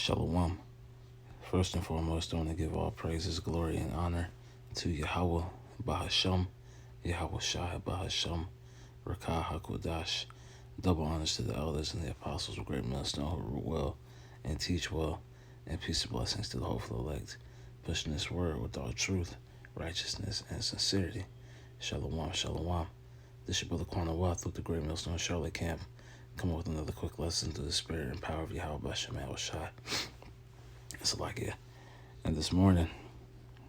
Shalom. First and foremost, I want to give all praises, glory, and honor to Yahweh Bahasham, Yahweh Shai Bahasham, Rakah HaKodash. Double honors to the elders and the apostles of great millstone who rule well and teach well, and peace and blessings to the hopeful elect, pushing this word with all truth, righteousness, and sincerity. Shalom, shalom. This is your brother Quanah Wealth with the Great Millstone Charlotte Camp, coming with another quick lesson to the spirit and power of Yahweh Bahasham Shai. It's like it. And this morning,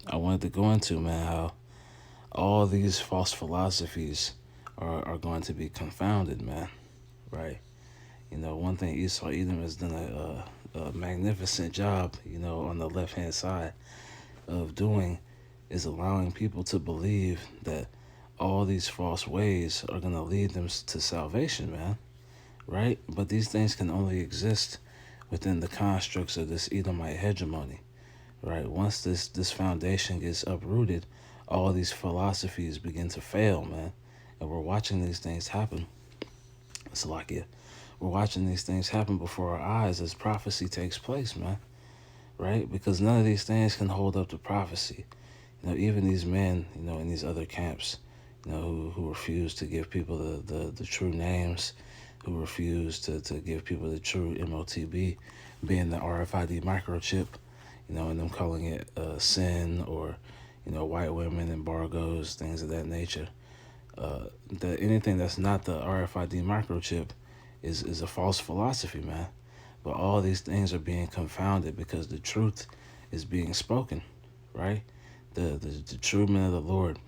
I wanted to go into, man, how all these false philosophies are going to be confounded, man, right? You know, one thing Esau Edom has done a magnificent job, on the left-hand side of doing is allowing people to believe that all these false ways are going to lead them to salvation, man, right? But these things can only exist within the constructs of this Edomite hegemony, right? Once this foundation gets uprooted, all these philosophies begin to fail, man. And we're watching these things happen. It's like it. We're watching these things happen before our eyes as prophecy takes place, man, right? Because none of these things can hold up to prophecy. Even these men, in these other camps, who refuse to give people the true names, who refuse to give people the true MOTB, being the RFID microchip, and them calling it sin or, white women embargoes, things of that nature. That anything that's not the RFID microchip is a false philosophy, man. But all these things are being confounded because the truth is being spoken, right? The true men of the Lord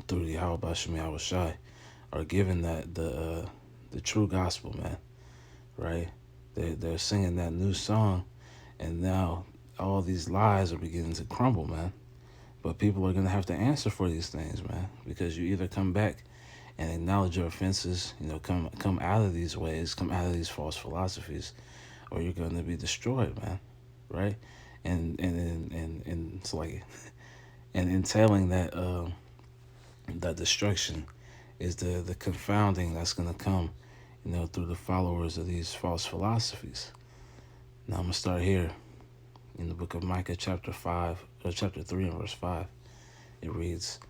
through the Yahweh Bashem Yahweh Shai are given that the true gospel, man, right? They're singing that new song, and now all these lies are beginning to crumble, man. But people are going to have to answer for these things, man, because you either come back and acknowledge your offenses, come out of these ways, come out of these false philosophies, or you're going to be destroyed, man, right? And it's like, and entailing that that destruction is the confounding that's going to come, through the followers of these false philosophies. Now I'm going to start here in the book of Micah, chapter 3 and verse 5. It reads,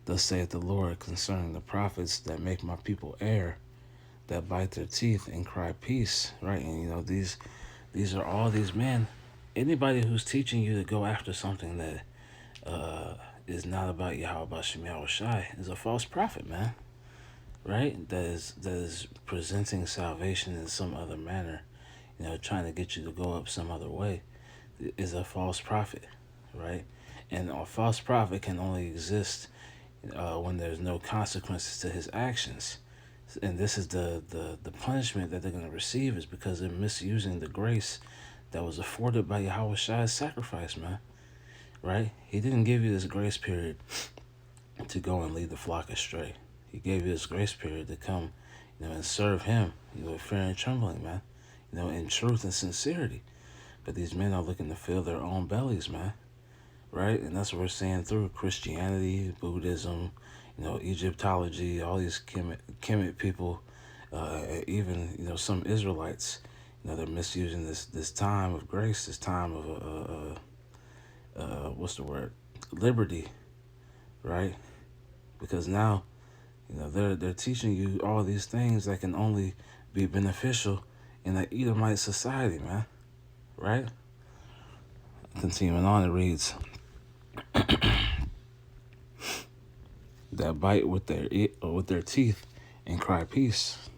"Thus saith the Lord concerning the prophets that make my people err, that bite their teeth and cry peace," right? And these are all these men. Anybody who's teaching you to go after something that is not about Yahweh Bashem Yahweh Shai is a false prophet, man, right? That is presenting salvation in some other manner, trying to get you to go up some other way, is a false prophet, right? And a false prophet can only exist when there's no consequences to his actions. And this is the punishment that they're going to receive is because they're misusing the grace that was afforded by Yahweh Shai's sacrifice, man, right? He didn't give you this grace period to go and lead the flock astray. He gave you this grace period to come, and serve him, with fear and trembling, man, in truth and sincerity. But these men are looking to fill their own bellies, man, right? And that's what we're seeing through Christianity, Buddhism, Egyptology, all these Kemet people, even, some Israelites, they're misusing this time of grace, this time of, what's the word? Liberty, right? Because now, they're teaching you all these things that can only be beneficial in an Edomite society, man, right? Continuing on, it reads, "That bite with their teeth and cry peace,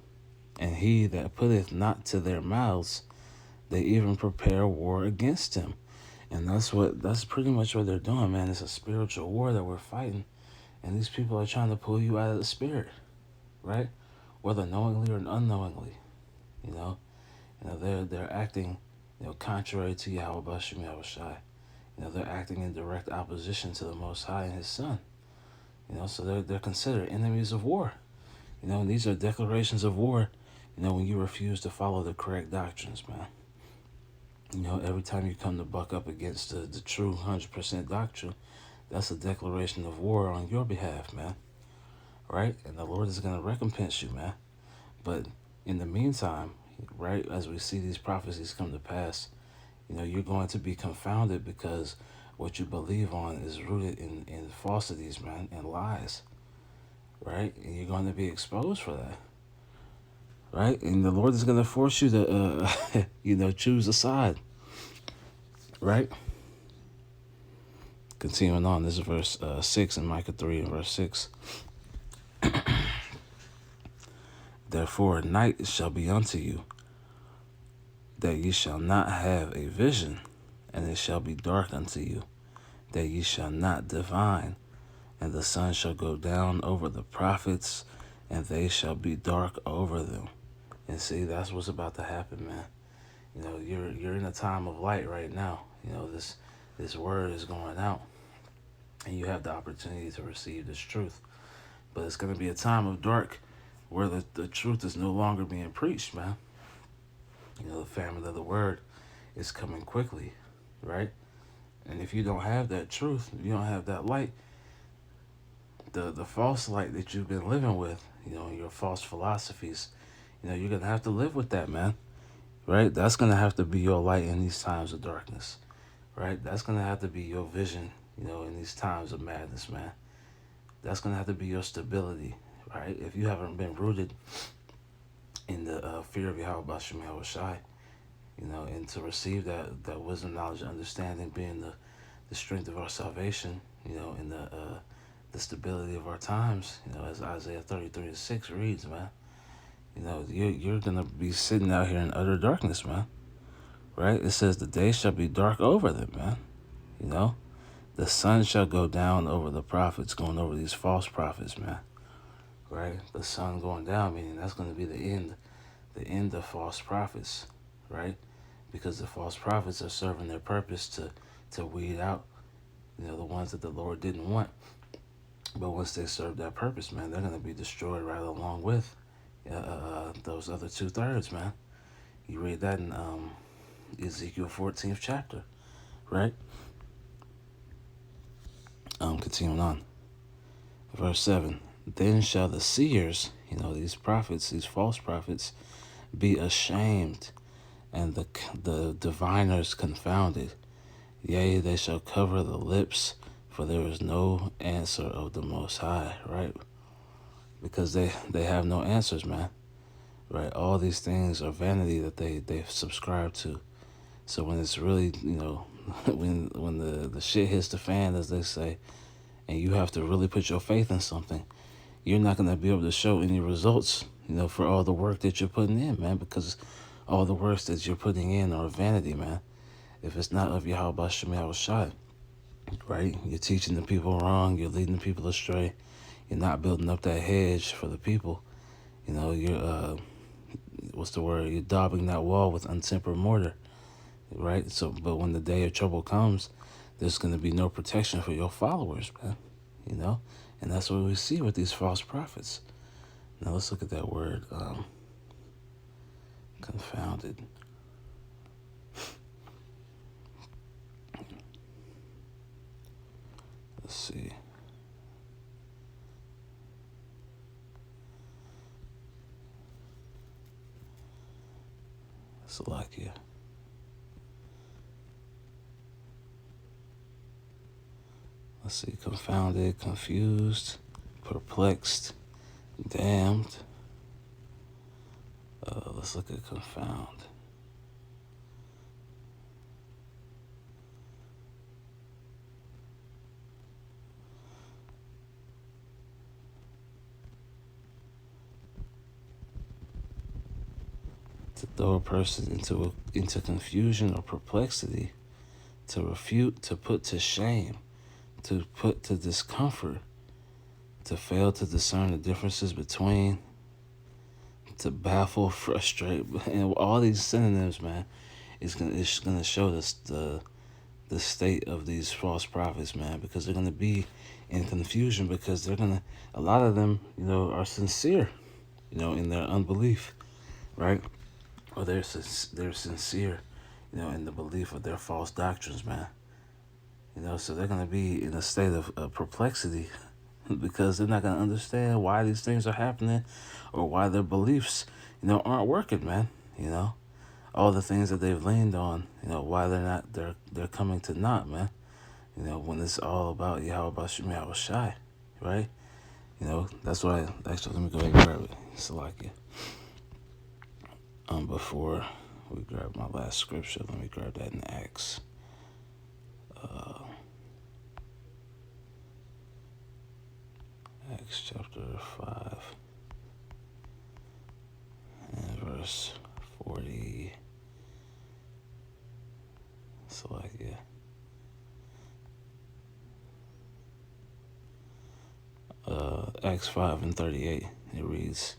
and he that putteth not to their mouths, they even prepare war against him." And that's pretty much what they're doing, man. It's a spiritual war that we're fighting, and these people are trying to pull you out of the spirit, right? Whether knowingly or unknowingly, they're acting, contrary to Yahweh Bashem Yahweh Shai. They're acting in direct opposition to the Most High and His Son. So they're considered enemies of war. And these are declarations of war, when you refuse to follow the correct doctrines, man. Every time you come to buck up against the true 100% doctrine, that's a declaration of war on your behalf, man. Right? And the Lord is going to recompense you, man. But in the meantime, right, as we see these prophecies come to pass, You're going to be confounded because what you believe on is rooted in falsities, man, and lies, right? And you're going to be exposed for that, right? And the Lord is going to force you to, choose a side, right? Continuing on, this is verse 6 in Micah 3 and verse 6. Therefore, night shall be unto you, that ye shall not have a vision, and it shall be dark unto you, that ye shall not divine, and the sun shall go down over the prophets, and they shall be dark over them. And see, that's what's about to happen, man. You're in a time of light right now. This word is going out, and you have the opportunity to receive this truth. But it's going to be a time of dark where the truth is no longer being preached, man. The famine of the word is coming quickly, right? And if you don't have that truth, if you don't have that light, the false light that you've been living with, your false philosophies, you're going to have to live with that, man, right? That's going to have to be your light in these times of darkness, right? That's going to have to be your vision, in these times of madness, man. That's going to have to be your stability, right? If you haven't been rooted in the fear of Yahweh Bashem Yahweh Shai, and to receive that wisdom, knowledge, and understanding being the strength of our salvation, and the stability of our times, as Isaiah 33:6 reads, man. You're going to be sitting out here in utter darkness, man, right? It says the day shall be dark over them, man. The sun shall go down over the prophets, going over these false prophets, man, right? The sun going down, meaning that's going to be the end of false prophets, right? Because the false prophets are serving their purpose to weed out, the ones that the Lord didn't want. But once they serve that purpose, man, they're going to be destroyed right along with those other 2/3, man. You read that in Ezekiel 14th chapter, right? Continuing on. Verse 7. Then shall the seers, these prophets, these false prophets, be ashamed, and the diviners confounded. Yea, they shall cover the lips, for there is no answer of the Most High, right? Because they have no answers, man, right? All these things are vanity that they subscribe to. So when it's really, when the shit hits the fan, as they say, and you have to really put your faith in something, you're not going to be able to show any results, for all the work that you're putting in, man, because all the works that you're putting in are vanity, man. If it's not of Yahweh Bashem Yahweh Shai, right? You're teaching the people wrong. You're leading the people astray. You're not building up that hedge for the people. You're, what's the word? You're daubing that wall with untempered mortar, right? So, but when the day of trouble comes, there's going to be no protection for your followers, man, And that's what we see with these false prophets. Now, let's look at that word, confounded. Let's see. Slovakia. Let's see. Confounded, confused, perplexed, damned. Let's look at confound. To throw a person into confusion or perplexity, to refute, to put to shame, to put to discomfort, to fail to discern the differences between, to baffle, frustrate, and all these synonyms, man, it's gonna show us the state of these false prophets, man, because they're gonna be in confusion, because a lot of them, are sincere, in their unbelief, right? Or they're sincere, in the belief of their false doctrines, man. So they're gonna be in a state of perplexity because they're not gonna understand why these things are happening or why their beliefs, aren't working, man. all the things that they've leaned on, why they're coming to naught, man. When it's all about Yahweh Shemi Shai, right? That's why. Actually, let me go ahead and grab it. Salakia. Before we grab my last scripture, let me grab that in Acts. Acts chapter 5 and verse 40. Salakia. Acts 5 and 38. It reads,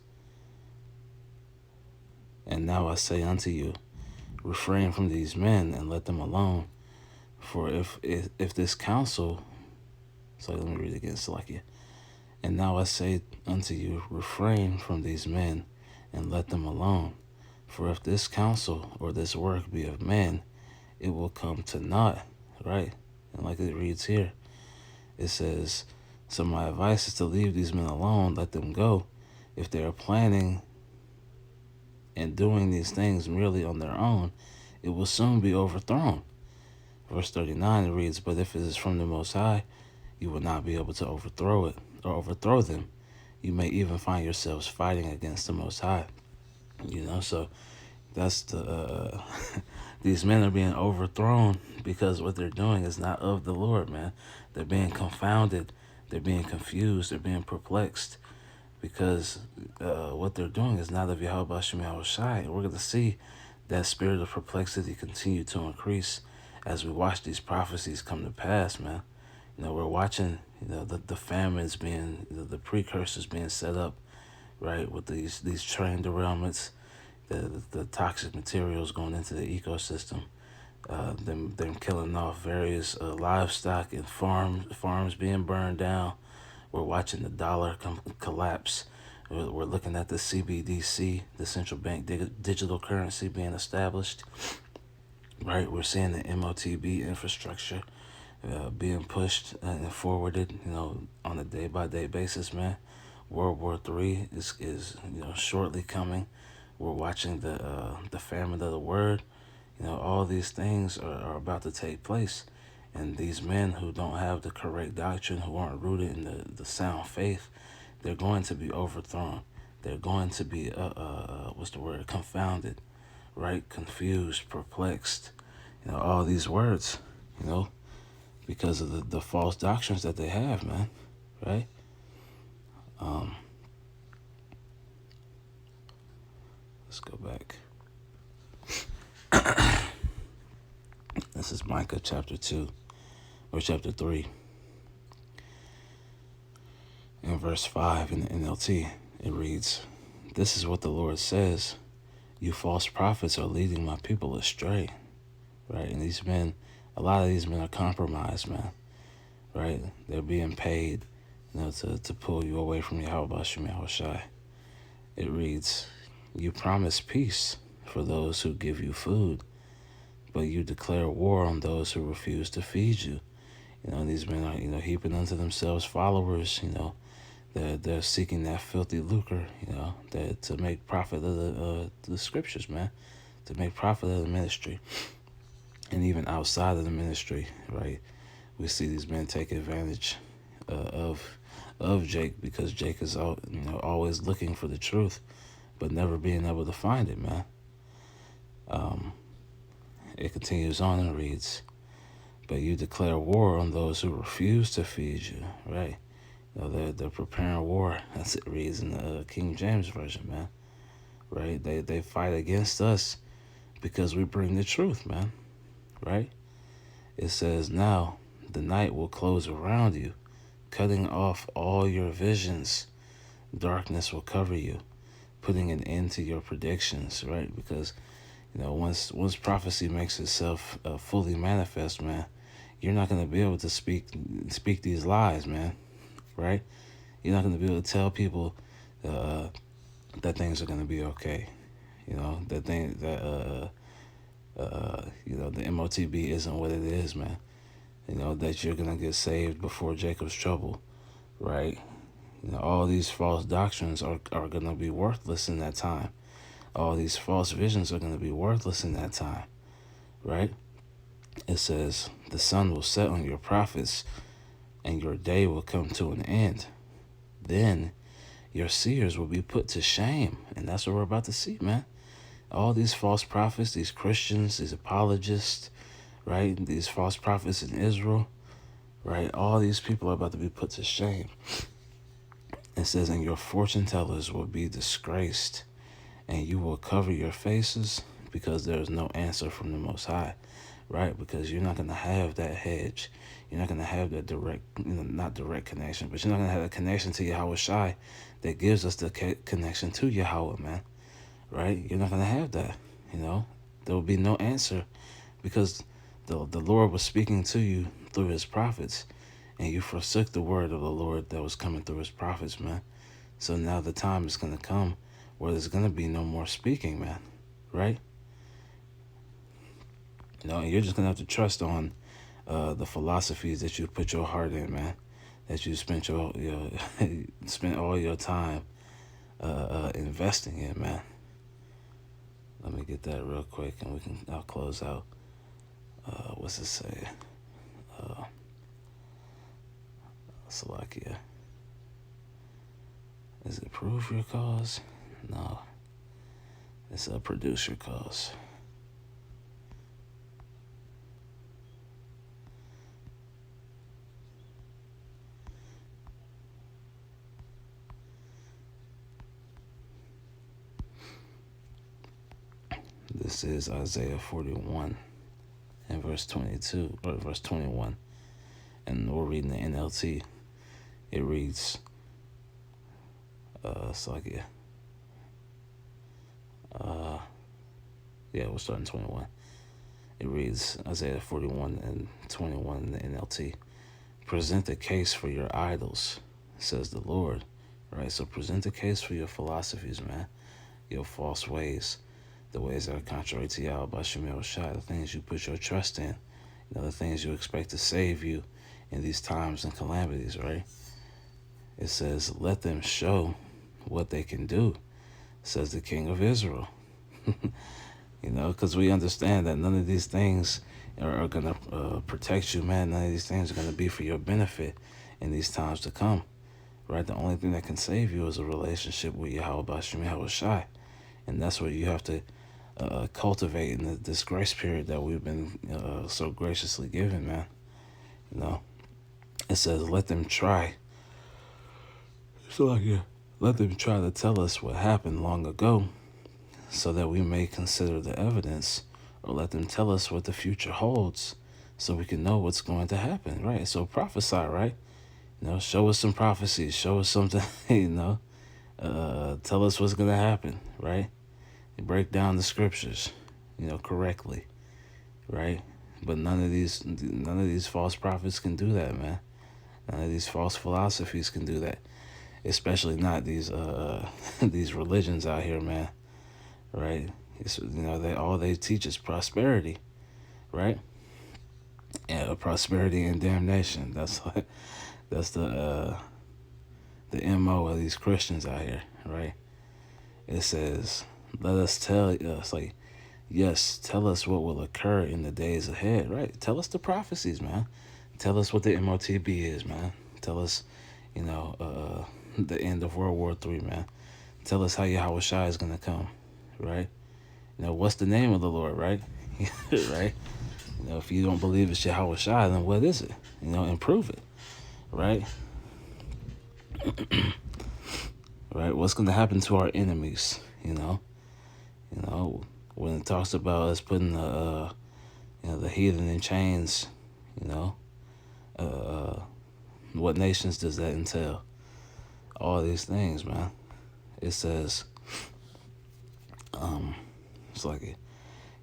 "And now I say unto you, refrain from these men and let them alone. For if this counsel," so let me read it again, Salakia. "And now I say unto you, refrain from these men and let them alone. For if this counsel or this work be of men, it will come to naught." Right? And like it reads here, it says, "So my advice is to leave these men alone, let them go. If they are planning and doing these things merely on their own, it will soon be overthrown." Verse 39, it reads, "But if it is from the Most High, you will not be able to overthrow it or overthrow them. You may even find yourselves fighting against the Most High." So that's the these men are being overthrown because what they're doing is not of the Lord, man. They're being confounded. They're being confused. They're being perplexed because what they're doing is not of Yahweh Shemi Shai. And we're going to see that spirit of perplexity continue to increase as we watch these prophecies come to pass, man. We're watching the famines being, the precursors being set up, right, with these train derailments, the toxic materials going into the ecosystem, them killing off various livestock and farms being burned down. We're watching the dollar collapse. We're looking at the CBDC, the central bank digital currency being established, right? We're seeing the MOTB infrastructure being pushed and forwarded, on a day-by-day basis, man. World War III is shortly coming. We're watching the famine of the word. All these things are about to take place. And these men who don't have the correct doctrine, who aren't rooted in the sound faith, they're going to be overthrown. They're going to be, confounded, right? Confused, perplexed, all these words, because of the false doctrines that they have, man, right? Let's go back. This is Micah chapter 2, or chapter 3. In verse 5 in the NLT, it reads, "This is what the Lord says, you false prophets are leading my people astray." Right? And these men, a lot of these men are compromised, man. Right? They're being paid, to pull you away from Yahweh Shemi Shai. It reads, "You promise peace for those who give you food, but you declare war on those who refuse to feed you." These men are, heaping unto themselves followers, they're seeking that filthy lucre, to make profit of the scriptures, man, to make profit of the ministry. And even outside of the ministry, right, we see these men take advantage of Jake, because Jake is always looking for the truth, but never being able to find it, man. It continues on and reads, "But you declare war on those who refuse to feed you," right? They're preparing war. That's it reads in the King James Version, man. Right? They fight against us because we bring the truth, man. Right? It says, "Now the night will close around you, cutting off all your visions. Darkness will cover you, putting an end to your predictions." Right? Because once prophecy makes itself fully manifest, man, you're not going to be able to speak these lies, man. Right? You're not going to be able to tell people that things are going to be okay. The MOTB isn't what it is, man. That you're going to get saved before Jacob's trouble, right? All these false doctrines are going to be worthless in that time. all these false visions are going to be worthless in that time, right? It says, the sun will set on your prophets, and your day will come to an end. Then your seers will be put to shame. And that's what we're about to see, man. All these false prophets, these Christians, these apologists, right? These false prophets in Israel, right? All these people are about to be put to shame. It says, and your fortune tellers will be disgraced, and you will cover your faces, because there is no answer from the Most High, right? Because you're not going to have that hedge. You're not going to have that direct, not direct connection, but you're not going to have a connection to Yahweh Shai that gives us the connection to Yahweh, man, right? You're not going to have that, There will be no answer, because the Lord was speaking to you through his prophets, and you forsook the word of the Lord that was coming through his prophets, man. So now the time is going to come where there's going to be no more speaking, man, right? And you're just going to have to trust on the philosophies that you put your heart in, man, that you spent your spent all your time investing in, man. Let me get that real quick, and I'll close out. What's it say? Slovakia. Is it prove your cause? No. It's a produce your cause. This is Isaiah 41 and verse 22, or verse 21. And we're reading the NLT. It reads, Slovakia. We'll start in 21. It reads, Isaiah 41 and 21 in the NLT. Present a case for your idols, says the Lord. Right? So present a case for your philosophies, man. Your false ways. The ways that are contrary to Yahweh Shemel Shai. The things you put your trust in. The things you expect to save you in these times and calamities, right? It says, let them show what they can do, says the King of Israel. Because we understand that none of these things are going to protect you, man. None of these things are going to be for your benefit in these times to come, right? The only thing that can save you is a relationship with Yahweh Bashim Yahweh Shai. And that's what you have to cultivate in this grace period that we've been so graciously given, man. It says, let them try. Let them try to tell us what happened long ago, so that we may consider the evidence, or let them tell us what the future holds, so we can know what's going to happen, right? So prophesy, right? Show us some prophecies, show us something, tell us what's going to happen, right? Break down the scriptures, correctly, right? But none of these false prophets can do that, man. None of these false philosophies can do that, especially not these these religions out here, man. Right? They teach is prosperity, right? Yeah, prosperity and damnation. That's the MO of these Christians out here, right? It says, let us tell us, yes, tell us what will occur in the days ahead, right? Tell us the prophecies, man. Tell us what the MOTB is, man. Tell us, the end of World War III, man. Tell us how Yahweh Shai is going to come, right? What's the name of the Lord, right? Right? If you don't believe it's Yahweh Shai, then what is it? And prove it, right? Right? What's going to happen to our enemies, when it talks about us putting the heathen in chains, what nations does that entail? All these things, man. It says,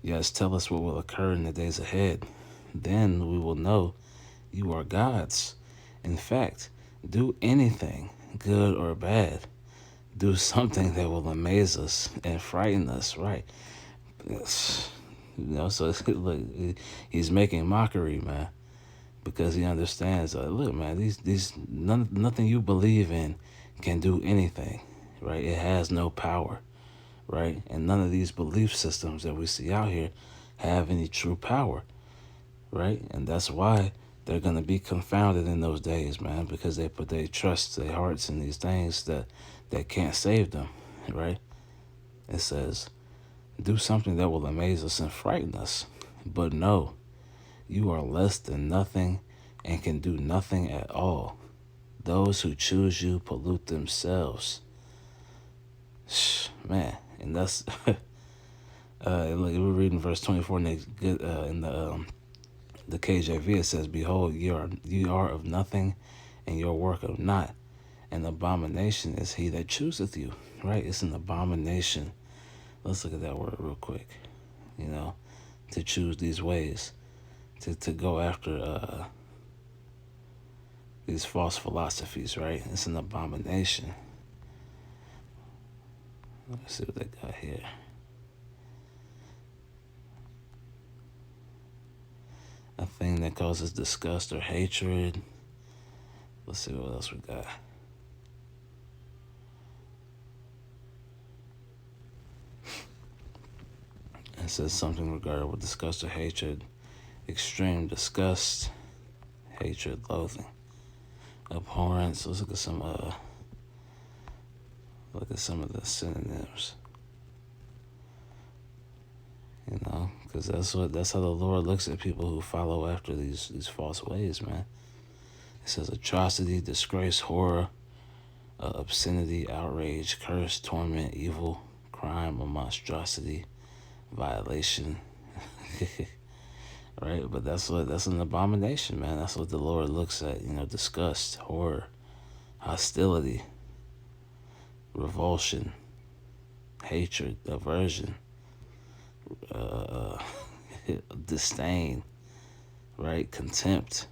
yes, tell us what will occur in the days ahead. Then we will know you are gods. In fact, do anything, good or bad. Do something that will amaze us and frighten us, right? So look, he's making mockery, man, because he understands. Look, man, nothing you believe in can do anything, right? It has no power, right? And none of these belief systems that we see out here have any true power, right? And that's why they're going to be confounded in those days, man, because they put their trust, their hearts in these things that can't save them, right? It says, do something that will amaze us and frighten us. But no, you are less than nothing and can do nothing at all. Those who choose you pollute themselves. Man, and that's look, we're reading verse 24 in the KJV. It says, "Behold, you are of nothing, and your work of naught. An abomination is he that chooseth you." Right? It's an abomination. Let's look at that word real quick. You know, to choose these ways, to go after these false philosophies. Right? It's an abomination. Let's see what they got here. A thing that causes disgust or hatred. Let's see what else we got. It says something regarded with disgust or hatred, extreme disgust, hatred, loathing, abhorrence. Let's look at some of the synonyms. You know, because that's how the Lord looks at people who follow after these false ways, man. It says atrocity, disgrace, horror, obscenity, outrage, curse, torment, evil, crime, or monstrosity, violation. Right? But that's an abomination, man. That's what the Lord looks at. You know, disgust, horror, hostility, revulsion, hatred, aversion, disdain, right? Contempt,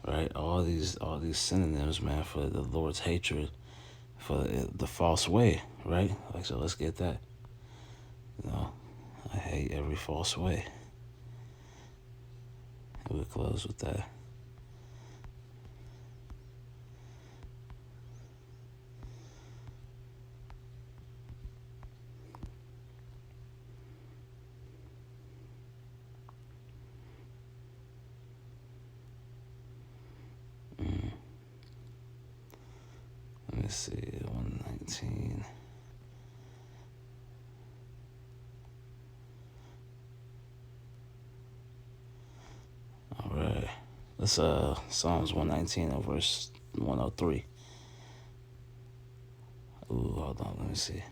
right? All these synonyms, man, for the Lord's hatred, for the false way, right? Like, so let's get that. You know, I hate every false way. We'll close with that. Let me see, 119. All right. Let's Psalms 119 and verse 103. Ooh, hold on, let me see.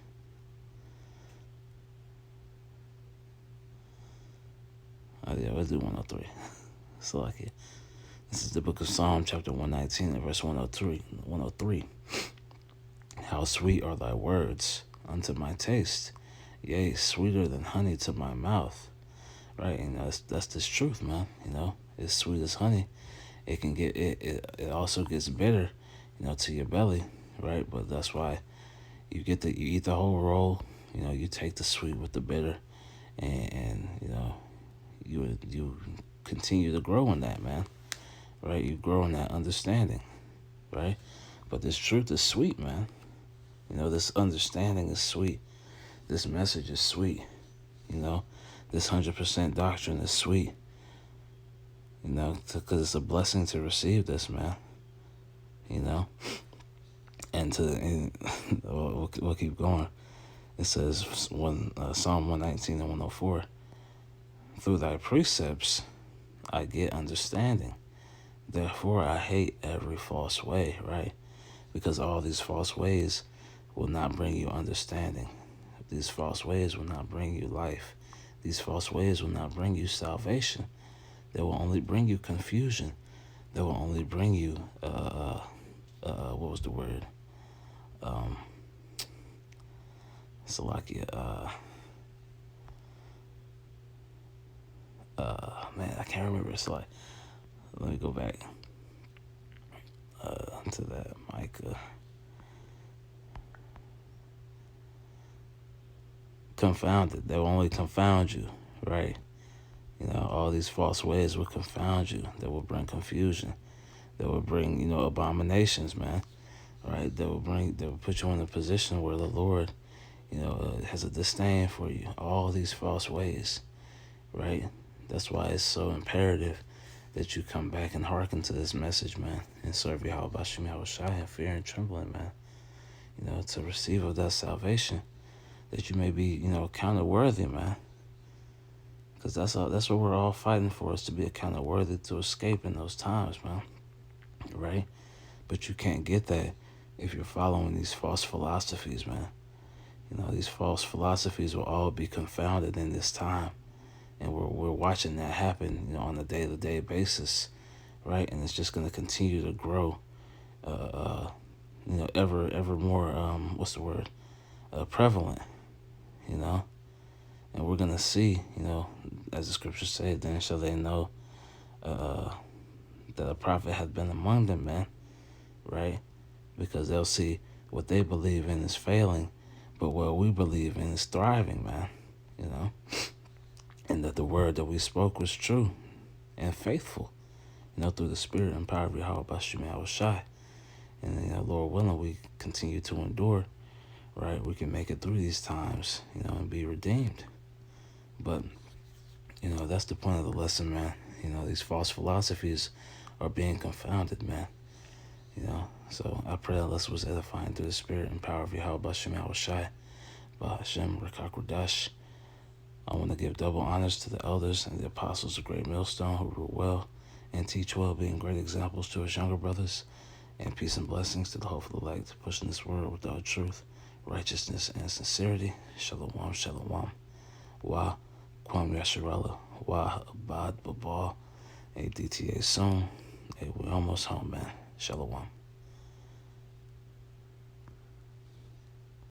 Oh yeah, let's do 103. So like it. This is the book of Psalm, chapter 119 and verse 103. How sweet are thy words unto my taste, yea, sweeter than honey to my mouth. Right, and that's this truth, man. You know, it's sweet as honey. It can get it also gets bitter, you know, to your belly, right? But that's why you eat the whole roll. You know, you take the sweet with the bitter, and you know, you continue to grow in that, man. Right, you grow in that understanding, right? But this truth is sweet, man. You know, this understanding is sweet. This message is sweet. You know, this 100% doctrine is sweet. You know, because it's a blessing to receive this, man. You know, and we'll keep going. It says Psalm 119 and 104. Through thy precepts, I get understanding. Therefore, I hate every false way, right? Because all these false ways will not bring you understanding. These false ways will not bring you life. These false ways will not bring you salvation. They will only bring you confusion. They will only bring you, what was the word? Man, I can't remember. It's like, let me go back to that, Micah. Confounded. They will only confound you, right? You know, all these false ways will confound you. They will bring confusion. They will bring, you know, abominations, man. Right? They will put you in a position where the Lord, has a disdain for you, all these false ways, right? That's why it's so imperative that you come back and hearken to this message, man, and serve Yahweh Bashim Yahushua in fear and trembling, man. To receive of that salvation, that you may be, counted worthy, man. Because that's what we're all fighting for, is to be accounted worthy to escape in those times, man. Right? But you can't get that if you're following these false philosophies, man. These false philosophies will all be confounded in this time. And we're watching that happen, on a day-to-day basis, right? And it's just going to continue to grow, ever more, prevalent, And we're going to see, as the scriptures say, then shall they know that a prophet has been among them, man, right? Because they'll see what they believe in is failing, but what we believe in is thriving, man, and that the word that we spoke was true and faithful, through the spirit and power of Yahweh Bashim Yahushua. And, Lord willing, we continue to endure, right? We can make it through these times, and be redeemed. But, that's the point of the lesson, man. These false philosophies are being confounded, man. So I pray that lesson was edifying through the spirit and power of Yahweh Bashim Yahushua. Bahashem Rakakudash. I want to give double honors to the elders and the apostles of Great Millstone who rule well and teach well, being great examples to his younger brothers. And peace and blessings to the hopeful elect, pushing this word with all truth, righteousness, and sincerity. Shalom, shalom. Wa Kwam Yasharala. Wa Abad Babal. ADTA soon. Hey, we're almost home, man. Shalom.